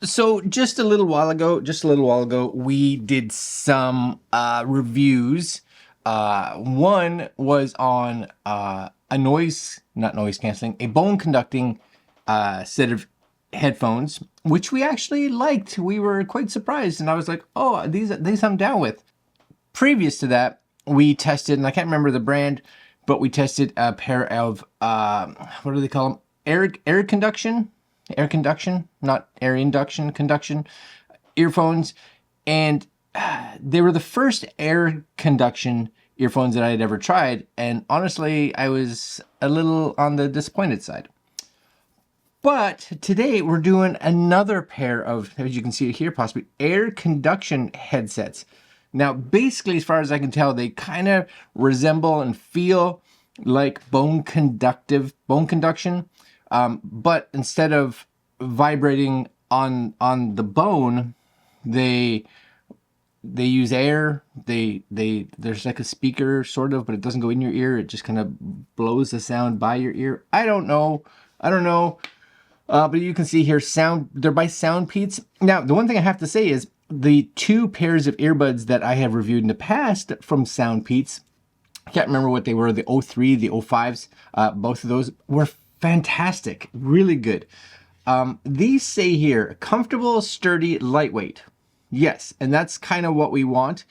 So just a little while ago, we did some reviews. One was on not noise canceling, a bone conducting set of headphones, which we actually liked. We were quite surprised, and I was like, "Oh, these I'm down with." Previous to that, we tested, and I can't remember the brand, but we tested a pair of what do they call them? Air conduction, not air induction, conduction earphones, and they were the first air conduction earphones that I had ever tried, and honestly, I was a little on the disappointed side. But today we're doing another pair of, as you can see here, possibly air conduction headsets. Now, basically, as far as I can tell, they kind of resemble and feel like bone conduction, but instead of vibrating on the bone, they use air. There's like a speaker sort of, but it doesn't go in your ear. It just kind of blows the sound by your ear. I don't know. But you can see here, they're by SoundPeats. Now, the one thing I have to say is the two pairs of earbuds that I have reviewed in the past from SoundPeats, I can't remember what they were, the 03, the 05s, both of those were fantastic, really good. These say here, comfortable, sturdy, lightweight. Yes, and that's kind of what we want.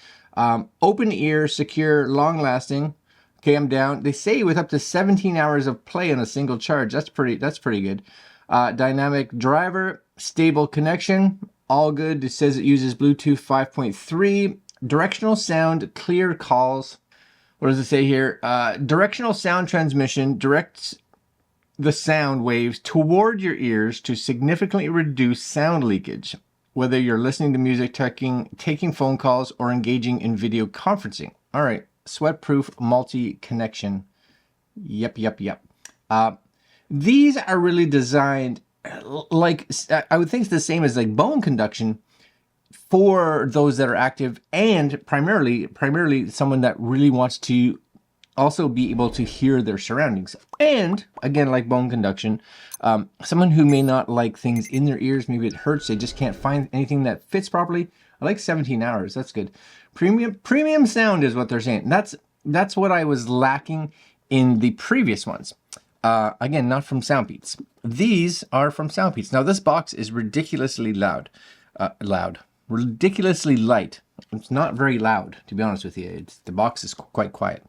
Open ear, secure, long lasting. Okay, I'm down. They say with up to 17 hours of play on a single charge. That's pretty good. Dynamic driver, stable connection, all good. It says it uses Bluetooth 5.3. Directional sound, clear calls. What does it say here? Directional sound transmission directs the sound waves toward your ears to significantly reduce sound leakage, whether you're listening to music, taking phone calls, or engaging in video conferencing. All right, sweat-proof multi-connection. Yep. These are really designed like, I would think it's the same as like bone conduction for those that are active, and primarily someone that really wants to also be able to hear their surroundings. And again, like bone conduction, someone who may not like things in their ears, maybe it hurts, they just can't find anything that fits properly. I like 17 hours, that's good. Premium sound is what they're saying. That's what I was lacking in the previous ones. Again, not from SoundPeats. These are from SoundPeats. Now, this box is ridiculously ridiculously light. It's not very loud, to be honest with you. The box is quite quiet.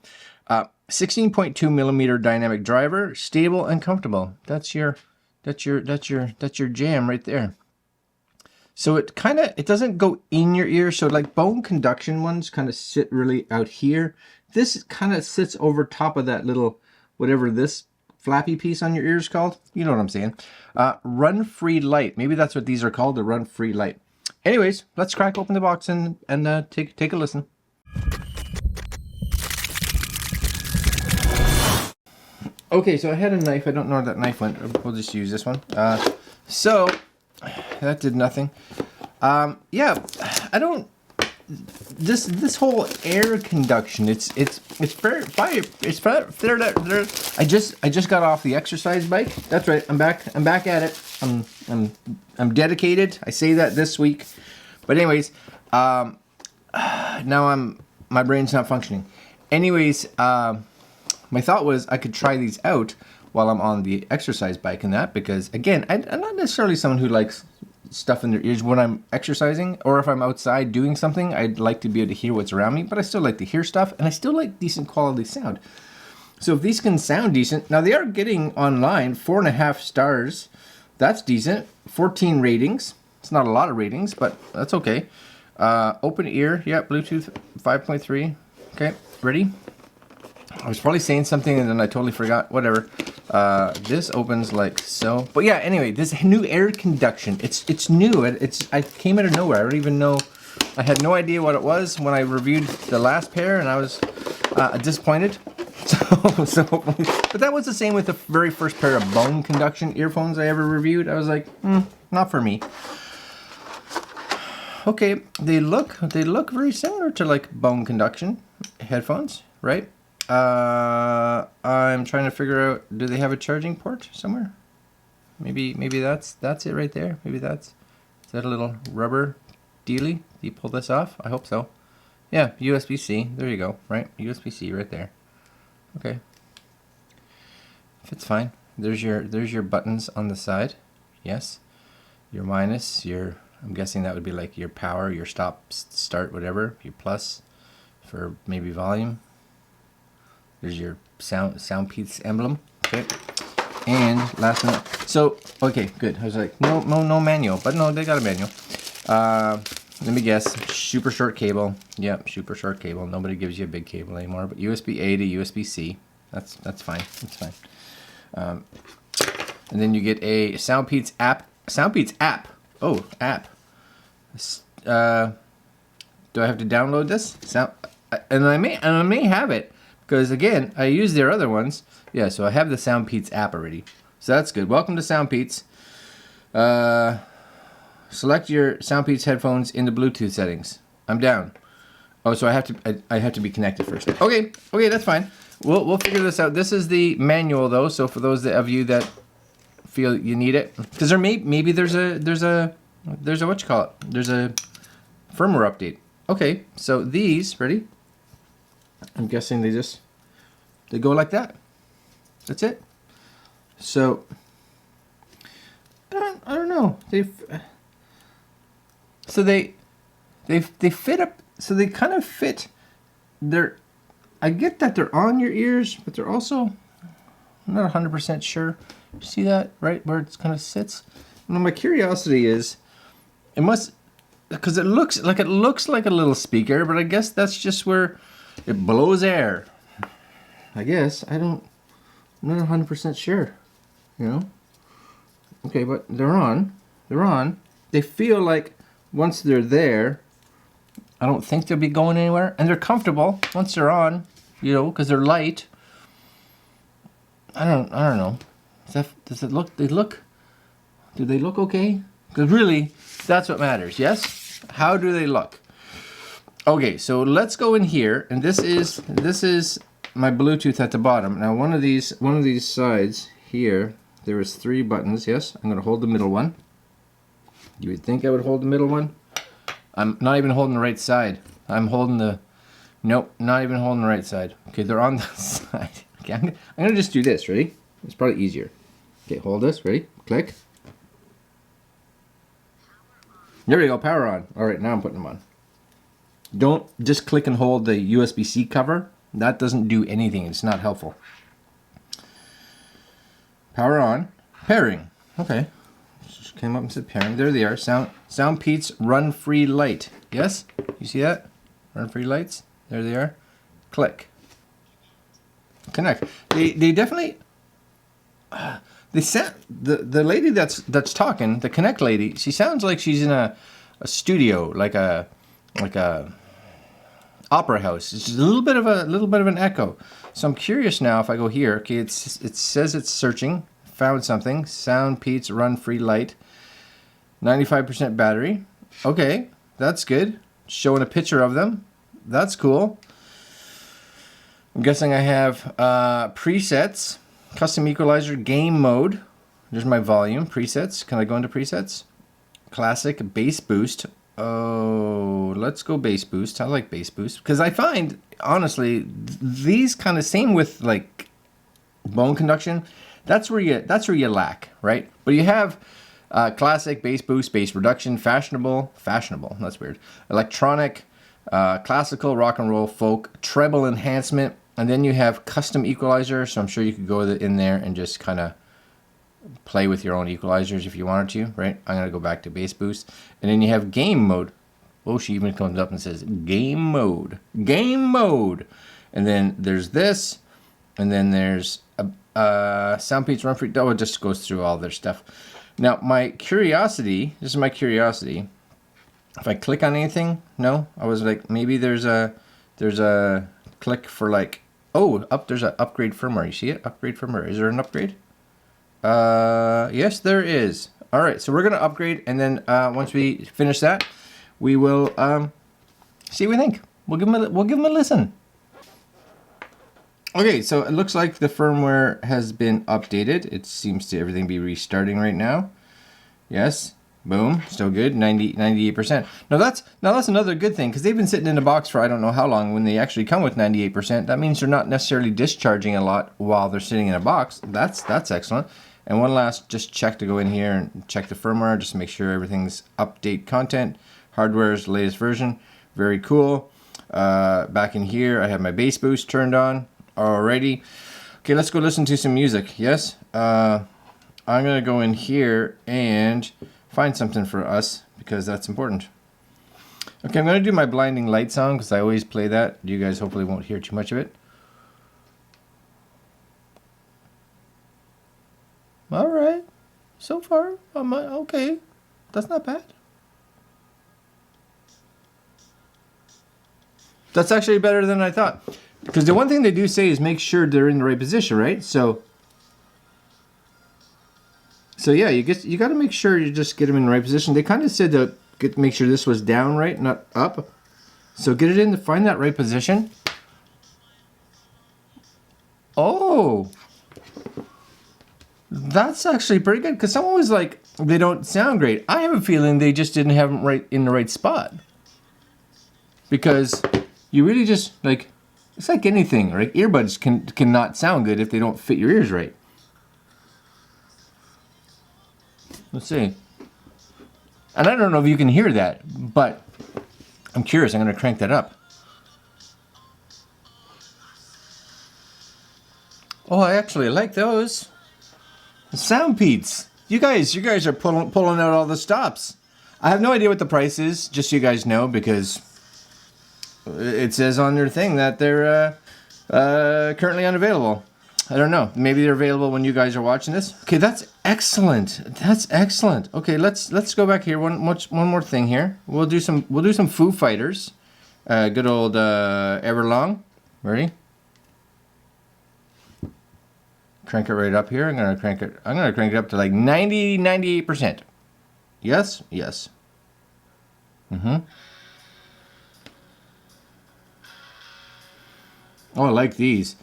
16.2 millimeter dynamic driver, stable and comfortable. That's your jam right there. So it doesn't go in your ear. So like bone conduction ones kind of sit really out here. This kind of sits over top of that little, whatever this flappy piece on your ear is called. You know what I'm saying. RunFree Lite. Maybe that's what these are called, the RunFree Lite. Anyways, let's crack open the box and take a listen. Okay, so I had a knife. I don't know where that knife went. We'll just use this one. So that did nothing. Yeah, I don't. This whole air conduction. It's very. I just got off the exercise bike. That's right. I'm back at it. I'm dedicated. I say that this week. But anyways, now my brain's not functioning. Anyways, my thought was I could try these out while I'm on the exercise bike and that, because again, I'm not necessarily someone who likes stuff in their ears when I'm exercising, or if I'm outside doing something, I'd like to be able to hear what's around me, but I still like to hear stuff, and I still like decent quality sound. So if these can sound decent, now they are getting online 4.5 stars. That's decent. 14 ratings. It's not a lot of ratings, but that's okay. Open ear, yeah, Bluetooth 5.3. Okay, ready? I was probably saying something and then I totally forgot. Whatever. This opens like so. But yeah, anyway, this new air conduction. It's new. I came out of nowhere. I don't even know. I had no idea what it was when I reviewed the last pair, and I was disappointed. But that was the same with the very first pair of bone conduction earphones I ever reviewed. I was like, not for me. Okay, they look very similar to like bone conduction headphones, right? I'm trying to figure out, do they have a charging port somewhere? Maybe that's it right there. Maybe that's Is that a little rubber dealy? Do you pull this off? I hope so. Yeah, USB-C. There you go, right? USB-C right there. Okay. Fits fine. There's your buttons on the side. Yes. Your minus, your, I'm guessing that would be like your power, your stop, start, whatever. Your plus for maybe volume. There's your SoundPeats emblem. Okay. And last one. So, okay, good. I was like, no manual, but no, they got a manual. Let me guess, super short cable. Yep, super short cable. Nobody gives you a big cable anymore, but USB-A to USB-C. That's fine. That's fine. And then you get a SoundPeats app. SoundPeats app. Oh, app. Do I have to download this? And I may have it because again, I use their other ones. Yeah, so I have the SoundPeats app already. So that's good. Welcome to SoundPeats. Select your SoundPeats headphones in the Bluetooth settings. I'm down. Oh, so I have to be connected first. Okay, that's fine. We'll figure this out. This is the manual though, so for those of you that feel you need it, because maybe there's a what you call it? There's a firmware update. Okay, so these ready? I'm guessing they go like that. That's it. So I don't know. They fit up. So they kind of fit. I get that they're on your ears, but they're also, I'm not 100% sure. See that right where it kind of sits? Well, my curiosity is, it must, because it looks like a little speaker, but I guess that's just where it blows air. I guess I'm not 100% sure. You know. Okay, but they're on. They feel like once they're there, I don't think they'll be going anywhere, and they're comfortable once they're on, you know, because they're light. I don't know. Do they look okay? Because really, that's what matters. Yes. How do they look? Okay, so let's go in here, and this is my Bluetooth at the bottom. Now, one of these sides here, there is 3 buttons. Yes, I'm going to hold the middle one. You would think I would hold the middle one. I'm not even holding the right side. I'm holding the... Nope, not even holding the right side. Okay, they're on the side. Okay, I'm gonna just do this, ready? It's probably easier. Okay, hold this, ready? Click. There we go, power on. Alright, now I'm putting them on. Don't just click and hold the USB-C cover. That doesn't do anything, it's not helpful. Power on. Pairing. Okay. Just came up and said pairing. There they are. SoundPeats RunFree Lite. Yes? You see that? RunFree Lights. There they are. Click. Connect. They definitely they sound, the lady that's talking, the Connect lady, she sounds like she's in a studio, like a opera house. It's just a little bit of an echo. So I'm curious now if I go here. Okay, it says it's searching. Found something. SoundPeats RunFree Lite. 95% battery. Okay, that's good. Showing a picture of them. That's cool. I'm guessing I have presets, custom equalizer, game mode. There's my volume, presets. Can I go into presets? Classic, bass boost. Oh, let's go bass boost. I like bass boost because I find, honestly, these kind of, same with like bone conduction. That's where you lack, right? But you have classic, bass boost, bass reduction, fashionable. That's weird. Electronic. Classical, rock and roll, folk, treble enhancement, and then you have custom equalizer. So I'm sure you could go in there and just kind of play with your own equalizers if you wanted to, right? I'm gonna go back to bass boost, and then you have game mode. Oh, she even comes up and says game mode, and then there's this, and then there's SoundPeats RunFree. Oh, it just goes through all their stuff. Now, my curiosity. This is my curiosity. If I click on anything, no, I was like, maybe there's a click for like, oh, there's an upgrade firmware. You see it? Upgrade firmware. Is there an upgrade? Yes, there is. All right, so we're gonna upgrade, and then once we finish that, we will see what we think. We'll give them a listen. Okay, so it looks like the firmware has been updated. It seems to everything be restarting right now. Yes. Boom, still good, 98%. Now that's another good thing, because they've been sitting in a box for I don't know how long. When they actually come with 98%, that means they're not necessarily discharging a lot while they're sitting in a box. That's excellent. And one last just check to go in here and check the firmware, just to make sure everything's update content. Hardware's latest version, very cool. Back in here, I have my bass boost turned on. Alrighty. Okay, let's go listen to some music. Yes, I'm gonna go in here and find something for us, because that's important. Okay, I'm going to do my blinding light song, because I always play that. You guys hopefully won't hear too much of it. All right. So far, I'm okay. That's not bad. That's actually better than I thought. Because the one thing they do say is make sure they're in the right position, right? So yeah, you got to make sure you just get them in the right position. They kind of said to make sure this was down, right, not up. So get it in to find that right position. Oh, that's actually pretty good, because someone was like, they don't sound great. I have a feeling they just didn't have them right in the right spot. Because you really just, like, it's like anything, right? Earbuds cannot sound good if they don't fit your ears right. Let's see. And I don't know if you can hear that, but I'm curious. I'm going to crank that up. Oh, I actually like those. SoundPeats. You guys are pulling out all the stops. I have no idea what the price is, just so you guys know, because it says on their thing that they're currently unavailable. I don't know. Maybe they're available when you guys are watching this. Okay, that's excellent. That's excellent. Okay, let's go back here. One more thing here. We'll do some Foo Fighters. Good old Everlong. Ready? Crank it right up here. I'm gonna crank it up to like 98%. Yes, yes. Oh, I like these.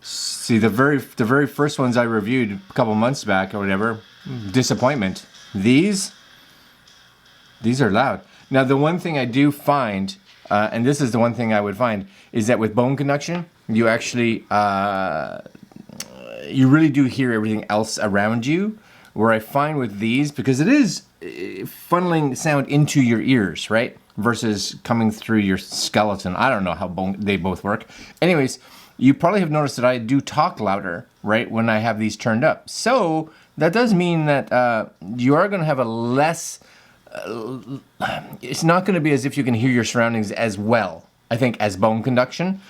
See, the very first ones I reviewed a couple months back or whatever, disappointment. These are loud. Now, the one thing I do find, and this is the one thing I would find, is that with bone conduction, you actually, you really do hear everything else around you. Where I find with these, because it is funneling sound into your ears, right? Versus coming through your skeleton. I don't know how they both work. Anyways, you probably have noticed that I do talk louder, right, when I have these turned up. So that does mean that you are going to have a less, it's not going to be as if you can hear your surroundings as well, I think, as bone conduction.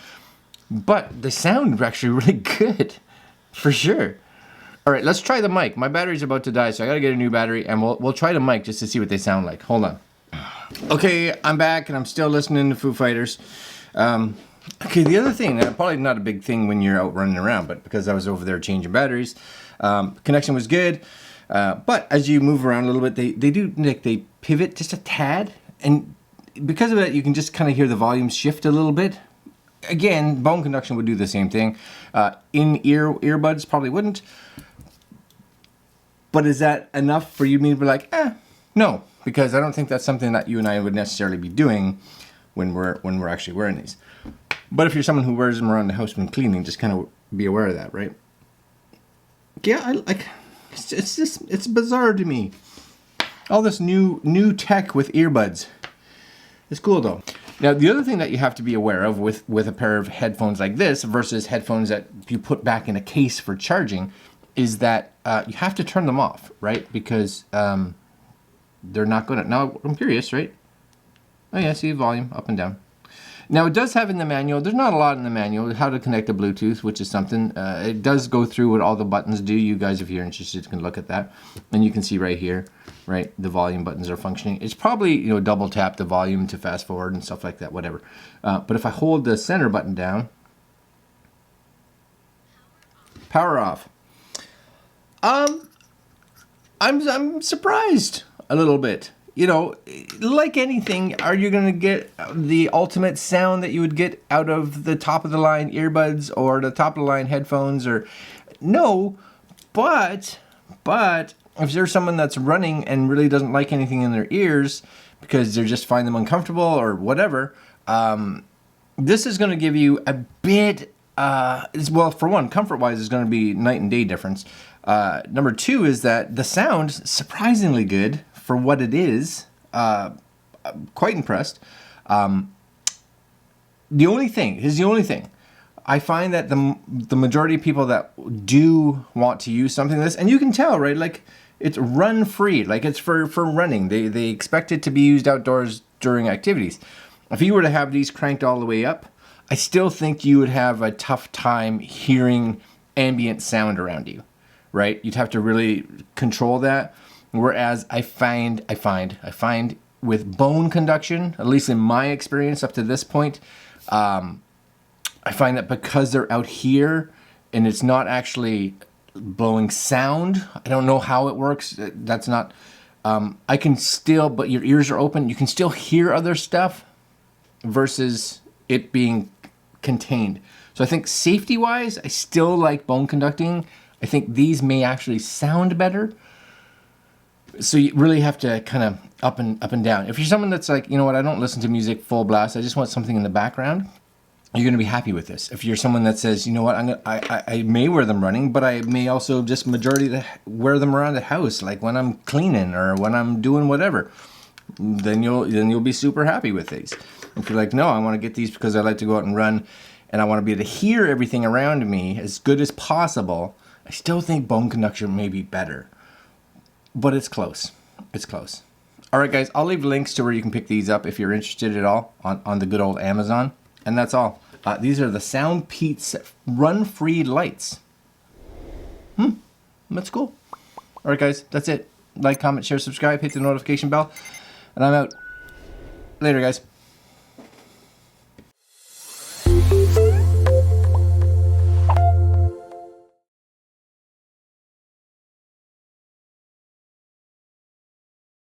But the sound actually really good, for sure. All right, let's try the mic. My battery's about to die, so I got to get a new battery, and we'll try the mic just to see what they sound like. Hold on. Okay, I'm back, and I'm still listening to Foo Fighters. Okay, the other thing, probably not a big thing when you're out running around, but because I was over there changing batteries, connection was good. But as you move around a little bit, they pivot just a tad, and because of that, you can just kind of hear the volume shift a little bit. Again, bone conduction would do the same thing. In-ear earbuds probably wouldn't. But is that enough for you to be like, no, because I don't think that's something that you and I would necessarily be doing when we're actually wearing these. But if you're someone who wears them around the house when cleaning, just kind of be aware of that, right? Yeah, it's bizarre to me. All this new tech with earbuds. It's cool though. Now, the other thing that you have to be aware of with a pair of headphones like this versus headphones that you put back in a case for charging is that you have to turn them off, right? Because they're not going to... Now, I'm curious, right? Oh yeah, see volume up and down. Now, it does have in the manual, there's not a lot in the manual, how to connect to Bluetooth, which is something. It does go through what all the buttons do. You guys, if you're interested, can look at that. And you can see right here, right, the volume buttons are functioning. It's probably, double tap the volume to fast forward and stuff like that, whatever. But if I hold the center button down, power off. I'm surprised a little bit. Like anything, are you going to get the ultimate sound that you would get out of the top-of-the-line earbuds or the top-of-the-line headphones? Or no, but if there's someone that's running and really doesn't like anything in their ears because they just find them uncomfortable or whatever, this is going to give you a bit, well, for one, comfort-wise, is going to be night and day difference. Number two is that the sound, surprisingly good for what it is. I'm quite impressed. Here's the only thing. I find that the majority of people that do want to use something like this, and you can tell, right? Like, it's run free, like it's for running. They expect it to be used outdoors during activities. If you were to have these cranked all the way up, I still think you would have a tough time hearing ambient sound around you, right? You'd have to really control that. Whereas I find with bone conduction, at least in my experience up to this point, I find that because they're out here and it's not actually blowing sound, I don't know how it works. That's not, I can still, but your ears are open. You can still hear other stuff versus it being contained. So I think safety-wise, I still like bone conducting. I think these may actually sound better. So you really have to kind of up and down. If you're someone that's like, you know what, I don't listen to music full blast, I just want something in the background, you're going to be happy with this. If you're someone that says, you know what, I may wear them running, but I may also just wear them around the house, like when I'm cleaning or when I'm doing whatever, then you'll be super happy with these. If you're like, no, I want to get these because I like to go out and run and I want to be able to hear everything around me as good as possible, I still think bone conduction may be better. But it's close. It's close. All right, guys, I'll leave links to where you can pick these up if you're interested at all on the good old Amazon. And that's all. These are the SoundPeats RunFree Lites. That's cool. All right, guys, that's it. Like, comment, share, subscribe, hit the notification bell, and I'm out. Later, guys.